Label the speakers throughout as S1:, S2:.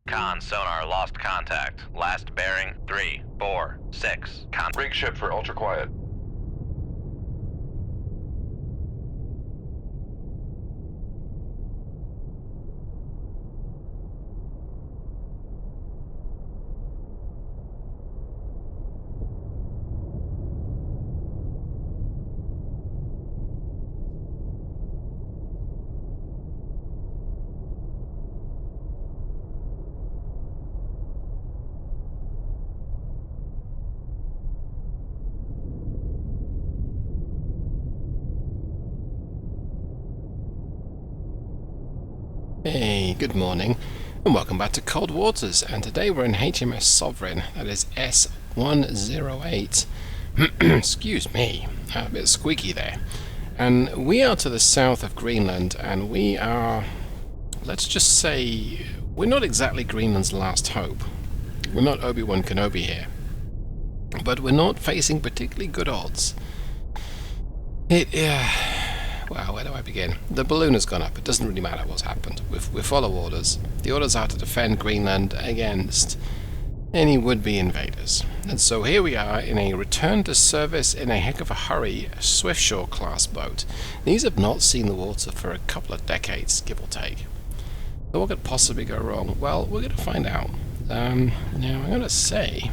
S1: Con sonar lost contact. Last bearing 346.
S2: Rig ship for ultra quiet.
S3: Hey, good morning, and welcome back to Cold Waters, and today we're in HMS Sovereign, that is S108. Excuse me, a bit squeaky there. And we are to the south of Greenland, and we are, let's just say, we're not exactly Greenland's last hope. We're not Obi-Wan Kenobi here. But we're not facing particularly good odds. Well, where do I begin? The balloon has gone up. It doesn't really matter what's happened. We follow orders. The orders are to defend Greenland against any would-be invaders. And so here we are in a return to service in a heck of a hurry Swiftsure-class boat. These have not seen the water for a couple of decades, give or take. So what could possibly go wrong? Well, we're going to find out. Now, I'm going to say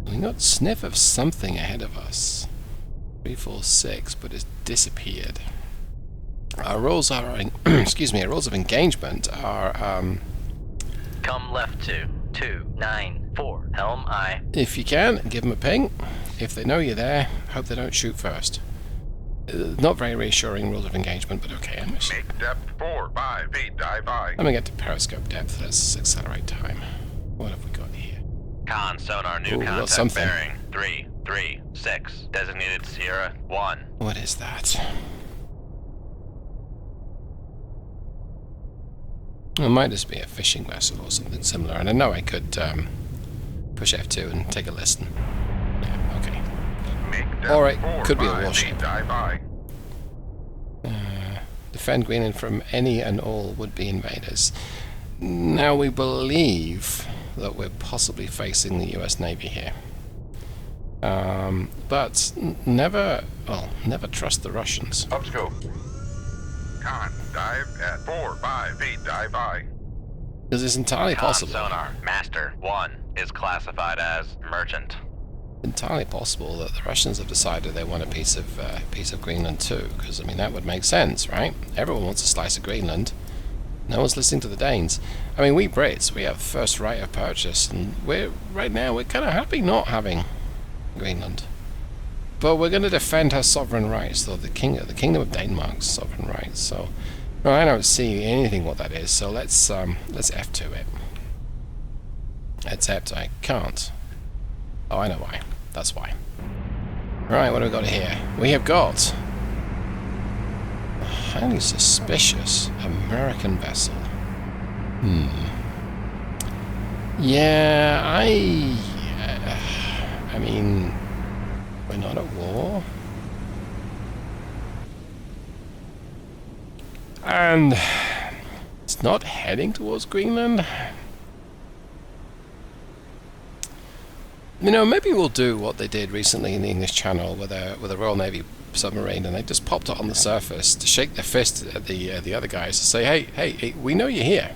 S3: we've got a sniff of something ahead of us. 346, but it's disappeared. Our rules are, excuse me, our rules of engagement are,
S1: Come left to 294. Helm I.
S3: if you can, give them a ping. If they know you're there, hope they don't shoot first. Not very reassuring rules of engagement, but okay.
S2: Make depth 4-5 feet, dive by.
S3: Let me get to periscope depth. Let's accelerate time. What have we got here?
S1: Con sonar new
S3: Ooh, got
S1: contact
S3: something.
S1: bearing 336. Designated Sierra 1.
S3: What is that? It might just be a fishing vessel or something similar, and I know I could push F2 and take a listen. Yeah, okay. Alright, could be a warship. Defend Greenland from any and all would-be invaders. Now we believe that we're possibly facing the US Navy here. But never trust the Russians.
S2: Up scope. Con, dive at 4-5 feet, dive by.
S3: Because it's entirely
S1: Con
S3: possible.
S1: sonar master 1 is classified as merchant.
S3: Entirely possible that the Russians have decided they want a piece of Greenland too. Because I mean that would make sense, right? Everyone wants a slice of Greenland. No one's listening to the Danes. I mean, we Brits, we have first right of purchase, and right now we're kind of happy not having Greenland. But we're going to defend her sovereign rights, though the Kingdom of Denmark's sovereign rights. So, no, I don't see anything what that is. So let's F2 it. Except I can't. Oh, I know why. That's why. Right, what do we got here? We have got a highly suspicious American vessel. Yeah, I mean, we're not at war. And it's not heading towards Greenland. You know, maybe we'll do what they did recently in the English Channel with a Royal Navy submarine, and they just popped it on the surface to shake their fist at the other guys to say, hey, we know you're here.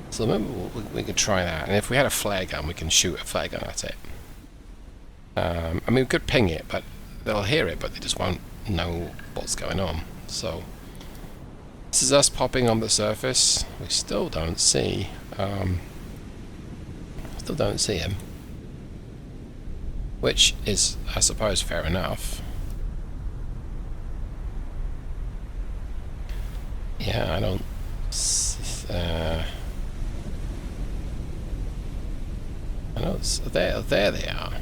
S3: So maybe we could try that, and if we had a flare gun, we can shoot a flare gun at it. I mean, we could ping it, but they'll hear it, but they just won't know what's going on. So this is us popping on the surface. We still don't see him, which is, I suppose, fair enough. Yeah, I don't. There they are.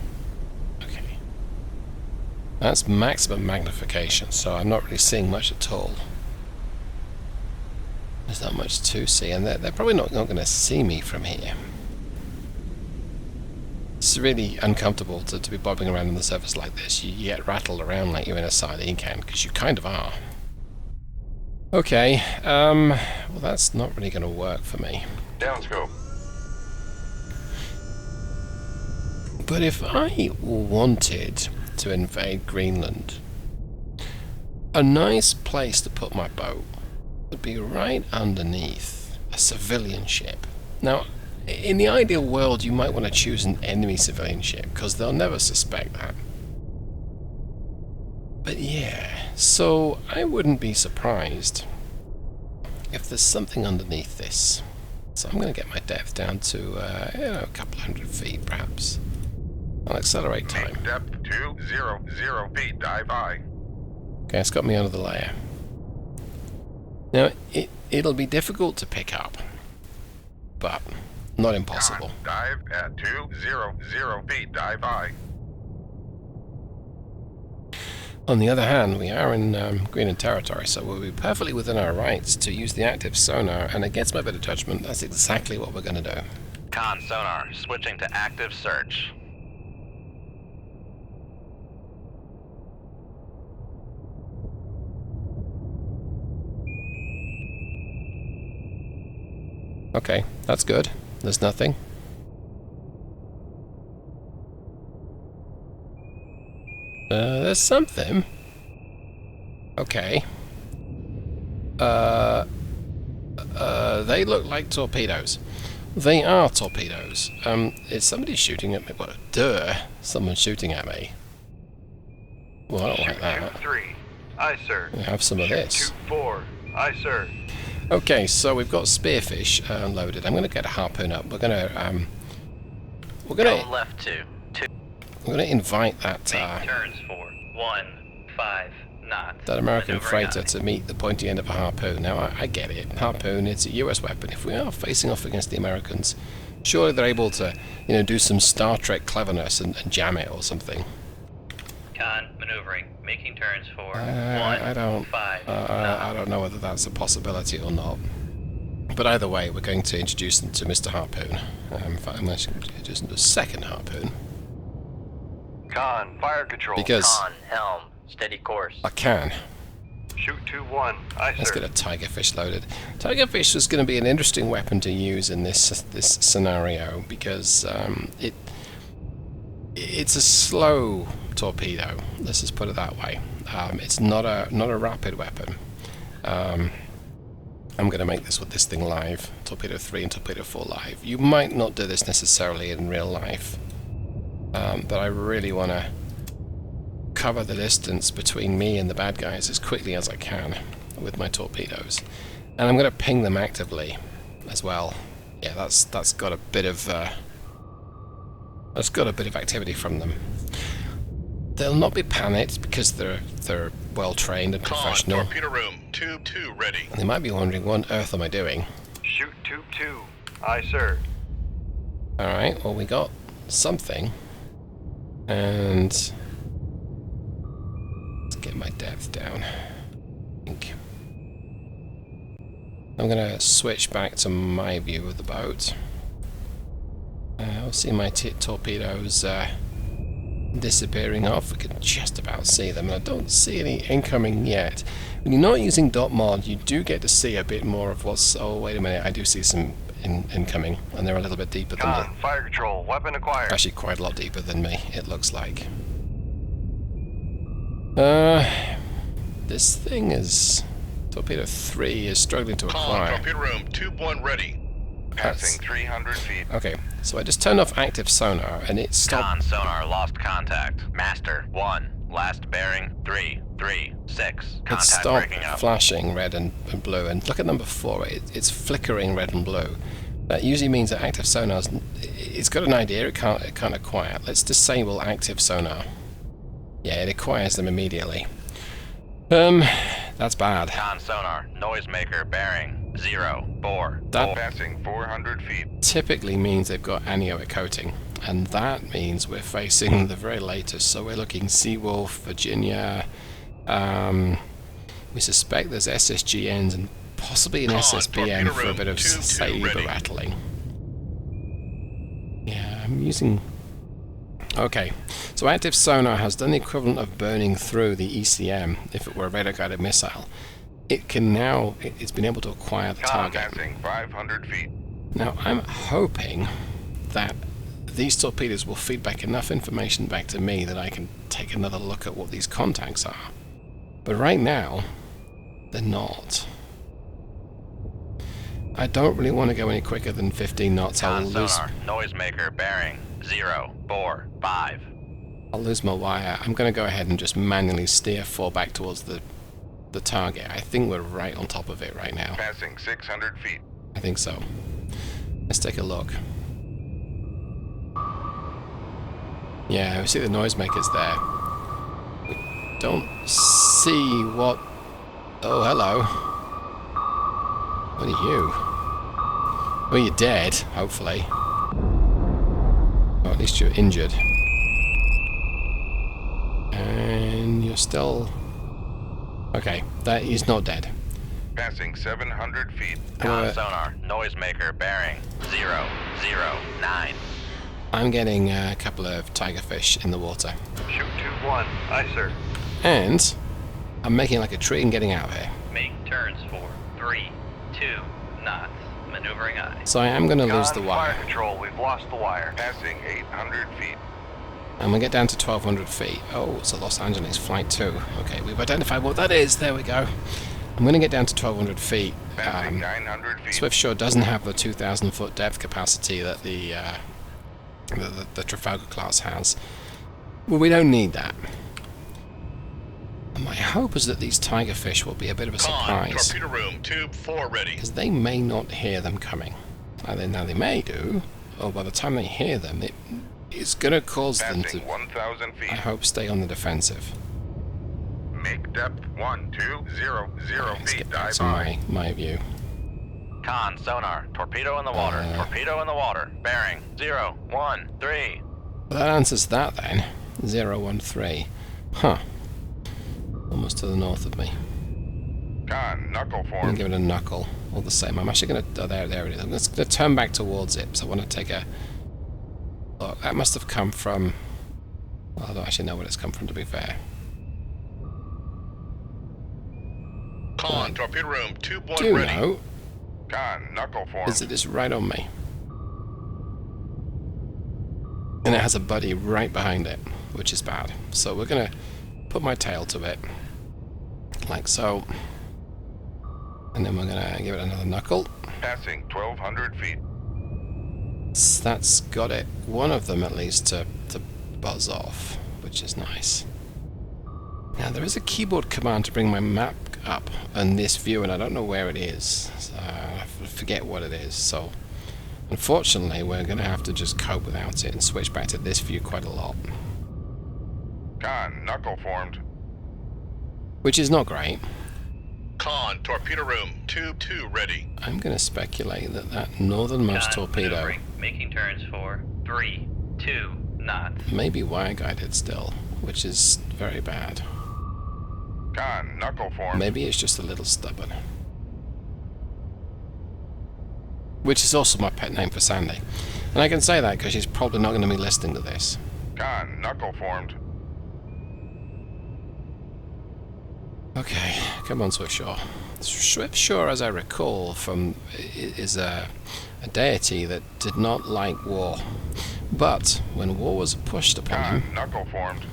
S3: Okay. That's maximum magnification, so I'm not really seeing much at all. There's not much to see, and they're probably not going to see me from here. It's really uncomfortable to be bobbing around on the surface like this. You get rattled around like you're in a sardine can, because you kind of are. Okay, well that's not really going to work for me.
S2: Downscope.
S3: But if I wanted to invade Greenland, a nice place to put my boat would be right underneath a civilian ship. Now, in the ideal world, you might want to choose an enemy civilian ship, because they'll never suspect that. But yeah, so I wouldn't be surprised if there's something underneath this. So I'm going to get my depth down to, a couple hundred feet, perhaps. I'll accelerate time.
S2: Main depth 200 feet. Dive I.
S3: Okay, it's got me under the layer. Now, it'll be difficult to pick up, but not impossible.
S2: Con, dive at 200 feet. Dive I.
S3: On the other hand, we are in Greenland territory, so we'll be perfectly within our rights to use the active sonar, and against my better judgment, that's exactly what we're going to do.
S1: Con sonar, switching to active search.
S3: Okay, that's good. There's nothing. There's something. Okay. They look like torpedoes. They are torpedoes. Is somebody shooting at me? What? Duh. Someone's shooting at me. Well, I don't like that.
S4: 3. Aye, sir.
S3: We have some of this.
S4: 2-4. Aye, sir.
S3: Okay, so we've got spearfish loaded. I'm going to get a harpoon up. We're going to
S1: Go left 2.
S3: we're going to invite that
S1: Make turns for 1-5 knots.
S3: that American
S1: Maneuvering
S3: freighter
S1: aye.
S3: to meet the pointy end of a harpoon. Now, I get it. Harpoon, it's a US weapon. If we are facing off against the Americans, surely they're able to, do some Star Trek cleverness and jam it or something.
S1: Con maneuvering, making turns for
S3: I don't
S1: 1-5
S3: I don't know whether that's a possibility or not. But either way, we're going to introduce them to Mr. Harpoon. In fact, I'm going to introduce them to a second Harpoon.
S4: Con, fire control.
S3: Because
S1: Con, helm, steady course.
S3: I can.
S4: Shoot 2-1. Aye,
S3: Let's
S4: sir.
S3: get a tigerfish loaded. Tigerfish is going to be an interesting weapon to use in this scenario because it's a slow torpedo. Let's just put it that way. It's not a rapid weapon. I'm going to make this with this thing live. Torpedo 3 and Torpedo 4 live. You might not do this necessarily in real life, but I really want to cover the distance between me and the bad guys as quickly as I can with my torpedoes, and I'm going to ping them actively as well. Yeah, that's got a bit of activity from them. They'll not be panicked because they're well trained and professional.
S2: Torpedo room. Tube 2 ready.
S3: And they might be wondering, what on earth am I doing?
S4: Shoot tube 2. Aye, sir.
S3: Alright, well, we got something. And let's get my depth down. I think. I'm going to switch back to my view of the boat. I'll see my torpedoes disappearing off. We can just about see them, and I don't see any incoming yet. When you're not using dot mod, you do get to see a bit more of what's... Oh, wait a minute, I do see some incoming, and they're a little bit deeper than me.
S4: Con, fire control. Weapon acquired.
S3: Actually, quite a lot deeper than me, it looks like. This thing is... Torpedo 3 is struggling to acquire.
S2: Torpedo room. Tube 1 ready. Passing 300 feet.
S3: Okay, so I just turned off active sonar, and it stopped...
S1: Con sonar lost contact. Master 1. Last bearing 336.
S3: It
S1: Contact
S3: stopped
S1: breaking up.
S3: flashing red and blue, and look at number 4, it's flickering red and blue. That usually means that active sonar's... It's got an idea, it can't acquire. Let's disable active sonar. Yeah, it acquires them immediately. That's bad.
S1: Con sonar noisemaker bearing 0-4.
S3: That
S2: Passing 400 feet.
S3: typically means they've got anechoic coating, and that means we're facing the very latest. So we're looking Seawolf, Virginia. We suspect there's SSGNs and possibly an SSBN for a bit of saber rattling. Yeah, I'm using... Okay, so active sonar has done the equivalent of burning through the ECM if it were a radar-guided missile. It can now... It's been able to acquire the
S2: Con,
S3: target.
S2: passing 500 feet.
S3: Now, I'm hoping that these torpedoes will feed back enough information back to me that I can take another look at what these contacts are. But right now, they're not. I don't really want to go any quicker than 15 knots. I'll lose...
S1: Sonar, noisemaker, bearing, 045.
S3: I'll lose my wire. I'm going to go ahead and just manually steer 4 back towards the target. I think we're right on top of it right now.
S2: Passing 600 feet.
S3: I think so. Let's take a look. Yeah, we see the noisemakers there. We don't see what... Oh, hello. What are you? Well, you're dead, hopefully. Or at least you're injured. And you're still... Okay, that he's not dead.
S2: Passing 700 feet.
S1: Sonar, noisemaker, bearing, 009.
S3: I'm getting a couple of tigerfish in the water.
S4: Shoot 2-1. Aye, sir.
S3: And I'm making like a tree and getting out of here.
S1: Make turns for 3, 2 knots. Maneuvering aye.
S3: So I am going to lose the
S4: Con,
S3: wire.
S4: Fire control, we've lost the wire.
S2: Passing 800 feet.
S3: I'm going to get down to 1,200 feet. Oh, it's a Los Angeles Flight 2. Okay, we've identified what that is. There we go. I'm going to get down to 1,200 feet.
S2: Passing 900 feet.
S3: Swiftsure doesn't have the 2,000 foot depth capacity that the Trafalgar class has. Well, we don't need that. And my hope is that these tigerfish will be a bit of a surprise.
S2: Torpedo room, tube 4 ready.
S3: Because they may not hear them coming. Now they may do, or by the time they hear them, it's going to cause them to,
S2: 1,000 feet.
S3: I hope, stay on the defensive.
S2: Make depth 1200
S3: Let's
S2: feet.
S3: get back
S2: Dive
S3: to
S2: high.
S3: my view.
S1: Con, sonar, torpedo in the water, torpedo in the water, bearing, 013.
S3: Well, that answers that then. 013. Huh. Almost to the north of me.
S2: Con, knuckle
S3: I'm going
S2: form.
S3: to give it a knuckle. All the same. I'm actually going to... Oh, there it is. I'm going to turn back towards it. So I want to take a... Look, that must have come from... Well, I don't actually know where it's come from, to be fair.
S2: Con, torpedo room, tube 1
S3: Do
S2: ready.
S3: know
S2: Con, knuckle form.
S3: is it is right on me. And it has a buddy right behind it, which is bad. So we're going to put my tail to it. Like so. And then we're going to give it another knuckle.
S2: Passing 1,200 feet.
S3: That's got it. One of them at least to buzz off, which is nice. Now there is a keyboard command to bring my map up in this view, and I don't know where it is. So I forget what it is. So unfortunately, we're going to have to just cope without it and switch back to this view quite a lot,
S2: Con, knuckle formed.
S3: which is not great.
S2: Con, torpedo room, tube 2 ready.
S3: I'm going to speculate that northernmost torpedo
S1: Making turns for 3, 2 knots.
S3: may be wire guided still, which is very bad.
S2: Con, knuckle formed.
S3: Maybe it's just a little stubborn. Which is also my pet name for Sandy. And I can say that because she's probably not going to be listening to this.
S2: Con, knuckle formed.
S3: Okay, come on, Swiftsure. Swiftsure, as I recall, is a deity that did not like war. But when war was pushed upon him,
S2: Con, knuckle formed.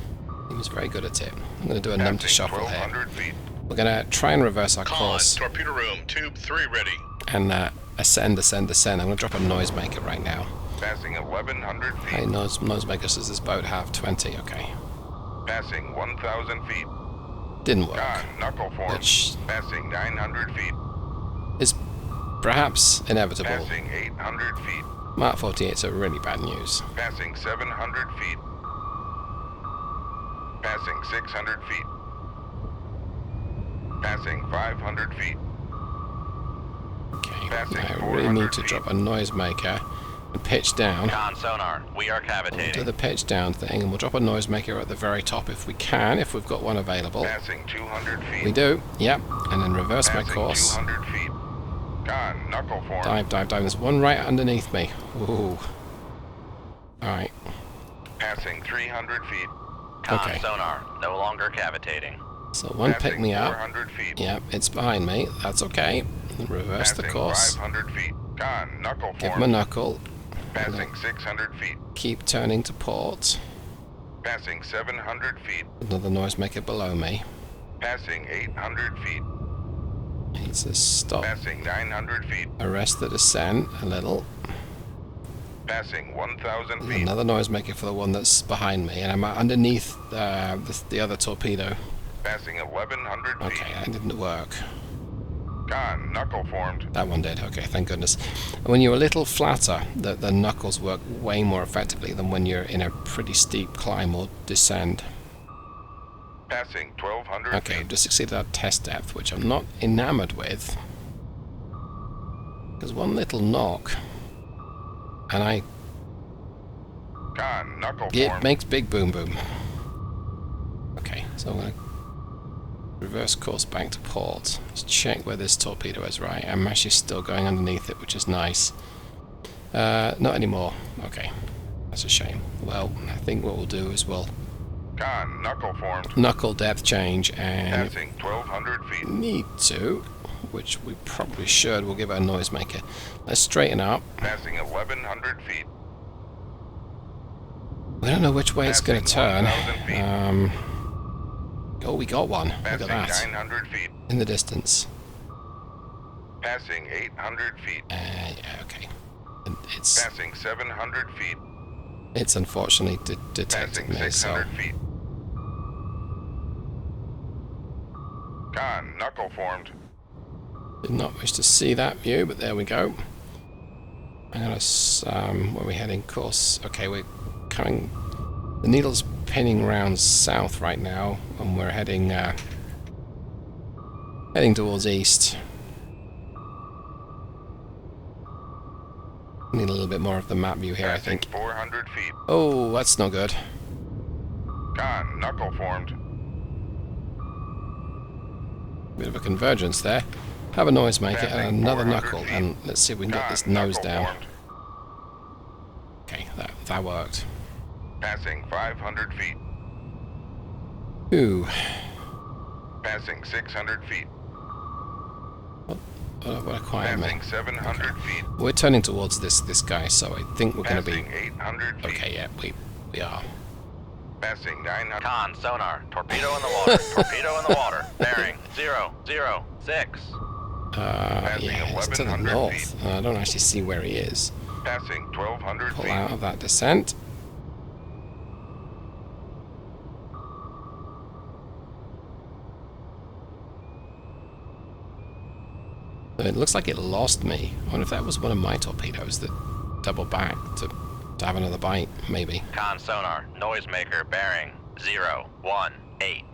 S3: he was very good at it. I'm going to do a numb to
S2: Passing
S3: shuffle here.
S2: 1,200 feet.
S3: We're going to try and reverse our
S2: Con,
S3: course
S2: torpedo room, tube 3 ready.
S3: and ascend. I'm going to drop a noisemaker right now.
S2: Passing 1,100
S3: Hey,
S2: feet.
S3: noisemaker, does this boat have 20? Okay.
S2: Passing 1,000 feet.
S3: Didn't work.
S2: Con, knuckle formed.
S3: Which
S2: Passing 900 feet.
S3: is perhaps inevitable.
S2: Passing 800 feet.
S3: Mark 48's are really bad news.
S2: Passing 700 feet. Passing 600 feet. Passing 500 feet.
S3: Okay,
S2: Passing
S3: I really need
S2: 400
S3: to
S2: feet.
S3: drop a noisemaker and pitch down.
S1: Con, sonar, we are
S3: Do
S1: cavitating.
S3: the pitch down thing, and we'll drop a noisemaker at the very top if we can, if we've got one available.
S2: Passing 200 feet.
S3: We do, yep. And then reverse my
S2: Passing
S3: course.
S2: 200 feet. Con, knuckle form.
S3: Dive, dive, dive. There's one right underneath me. Ooh. Alright.
S2: Passing 300 feet.
S1: Con,
S3: Okay.
S1: sonar, no longer cavitating.
S3: So one
S2: Passing
S3: pick me up.
S2: 400 feet.
S3: Yep, it's behind me. That's okay. Reverse the
S2: Passing
S3: course.
S2: 500 feet. Con, knuckle
S3: Give him a
S2: formed.
S3: knuckle.
S2: Passing 600 feet.
S3: Keep turning to port.
S2: Passing 700 feet.
S3: Another noisemaker below me.
S2: Passing 800 feet.
S3: Needs to stop.
S2: Passing 900 feet.
S3: Arrest the descent a little.
S2: Passing 1,000
S3: There's
S2: feet.
S3: another noisemaker for the one that's behind me, and I'm underneath the other torpedo.
S2: Passing 1,100 feet.
S3: Okay, that didn't work.
S2: Con, knuckle formed.
S3: That one did. Okay, thank goodness. When you're a little flatter, the knuckles work way more effectively than when you're in a pretty steep climb or descend.
S2: Passing 1,200
S3: Okay,
S2: feet.
S3: we've just exceeded our test depth, which I'm not enamored with. There's one little knock, and
S2: Con, knuckle
S3: it
S2: formed.
S3: makes big boom boom. Okay, so I'm going to reverse course back to port. Let's check where this torpedo is. Right, I'm actually still going underneath it, which is nice. Not anymore. Okay, that's a shame. Well, I think what we'll do is we'll
S2: Con, knuckle formed.
S3: knuckle depth change, and
S2: Passing 1,200 feet.
S3: need to, which we probably should, we'll give it a noisemaker. Let's straighten up.
S2: Passing 1,100 feet.
S3: We don't know which way it's going to turn.
S2: 1,000 feet.
S3: Oh, we got one. Look
S2: Passing
S3: at that.
S2: 900 feet.
S3: In the distance.
S2: Passing 800 feet.
S3: Yeah, okay. And it's
S2: Passing 700 feet.
S3: unfortunately detected
S2: Passing
S3: me, so
S2: 600 feet. Con, knuckle formed.
S3: did not wish to see that view, but there we go. I'm gonna where are we heading? Course. Okay, we're coming. The needle's pinning round south right now, and we're heading towards east. Need a little bit more of the map view here, I
S2: Passing
S3: think.
S2: 400 feet.
S3: Oh, that's not good.
S2: Con, knuckle formed.
S3: Bit of a convergence there. Have a noisemaker
S2: Passing
S3: and another
S2: 400
S3: knuckle,
S2: feet.
S3: and let's see if we can get
S2: Con,
S3: this nose
S2: knuckle
S3: down.
S2: formed.
S3: Okay, that worked.
S2: Passing 500 feet.
S3: Ooh,
S2: Passing 600 feet.
S3: what acquired me.
S2: Passing 700 feet.
S3: We're turning towards this guy, so I think we're going to be...
S2: Passing 800 feet.
S3: Okay, yeah, we are.
S2: Passing 900.
S1: Con, sonar, torpedo in the water, torpedo in the water, bearing 006.
S3: Yeah, it's to the
S2: 1100
S3: north.
S2: feet.
S3: I don't actually see where he is.
S2: Passing 1,200
S3: Pull
S2: feet.
S3: out of that descent. It looks like it lost me. I wonder if that was one of my torpedoes that doubled back to have another bite, maybe.
S1: Con, sonar, noisemaker, bearing 018.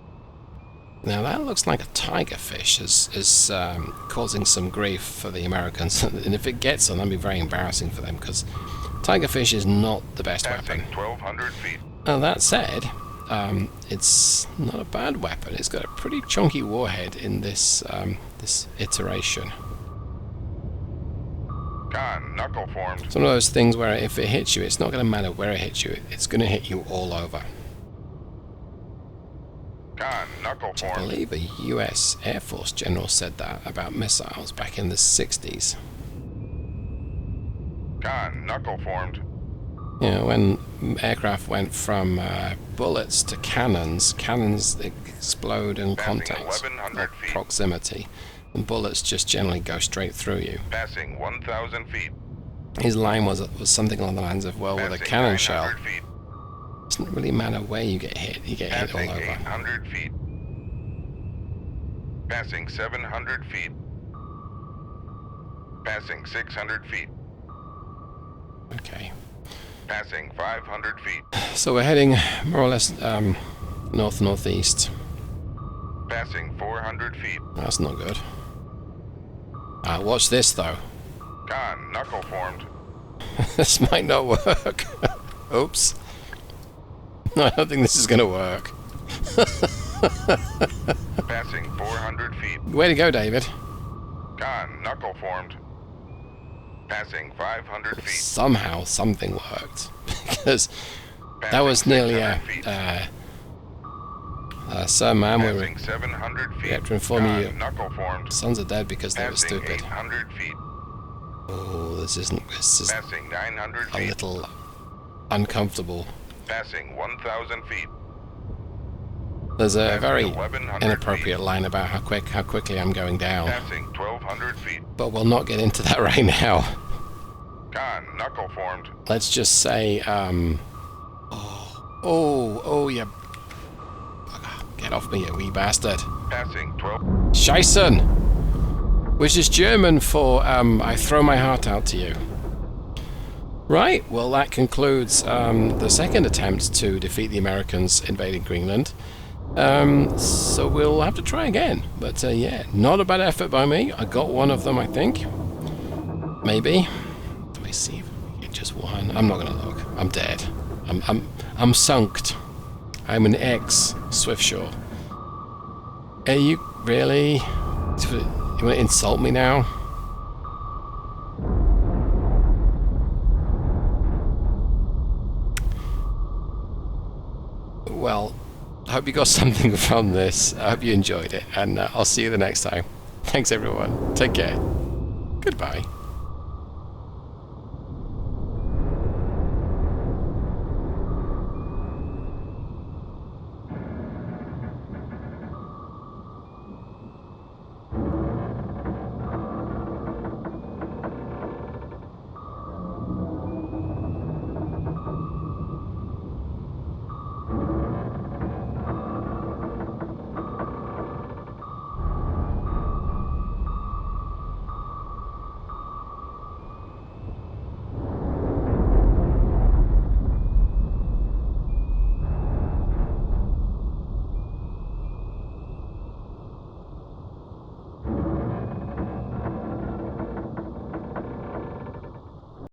S3: Now that looks like a tiger fish is causing some grief for the Americans, and if it gets them, that'd be very embarrassing for them, because tiger fish is not the best
S2: Passing
S3: weapon.
S2: 1,200 feet.
S3: Now that said, it's not a bad weapon. It's got a pretty chunky warhead in this this iteration.
S2: Con, knuckle formed.
S3: It's one of those things where if it hits you, it's not going to matter where it hits you. It's going to hit you all over.
S2: Con, knuckle
S3: I
S2: formed.
S3: believe a US Air Force general said that about missiles back in the 60s.
S2: Con, knuckle formed.
S3: You know, when aircraft went from bullets to cannons, cannons explode in
S2: Passing
S3: contact,
S2: 1,100
S3: or
S2: feet.
S3: proximity, and bullets just generally go straight through you.
S2: Passing 1,000 feet.
S3: His line was something along the lines of, well, with a
S2: Passing
S3: cannon shell,
S2: 900 feet.
S3: it doesn't really matter where you get hit all
S2: Passing
S3: over.
S2: 800 feet. Passing 700 feet. Passing 600 feet.
S3: Okay.
S2: Passing 500 feet.
S3: So we're heading more or less north-northeast.
S2: Passing 400 feet.
S3: That's not good. Watch this, though.
S2: Con, knuckle formed.
S3: This might not work. Oops. No, I don't think this is going to work.
S2: Passing 400 feet.
S3: Way to go, David.
S2: Con, knuckle formed. Passing 500 feet.
S3: Somehow something worked. Because that
S2: Passing
S3: was nearly
S2: 600 feet.
S3: Sir, ma'am,
S2: Passing 700 feet.
S3: have to inform you
S2: Con, knuckle formed.
S3: sons are dead because they were
S2: Passing
S3: stupid.
S2: 800 feet.
S3: Oh, this is
S2: Passing 900
S3: a
S2: feet.
S3: little uncomfortable.
S2: Passing 1,000 feet.
S3: There's a
S2: Passing
S3: very
S2: 1,100
S3: inappropriate
S2: feet.
S3: line about how quickly I'm going down.
S2: Passing 1,200 feet.
S3: But we'll not get into that right now.
S2: Con, knuckle formed.
S3: Let's just say, oh, you bugger. Get off me, you wee bastard.
S2: Passing 12.
S3: Scheißen! Which is German for, I throw my heart out to you. Right, well that concludes the second attempt to defeat the Americans invading Greenland. So we'll have to try again. But yeah, not a bad effort by me. I got one of them, I think. Maybe. Do I see if we get just one? I'm not gonna look. I'm dead. I'm sunked. I'm an ex-Swiftsure. Are you really? You want to insult me now? Well, I hope you got something from this. I hope you enjoyed it, and I'll see you the next time. Thanks everyone. Take care. Goodbye.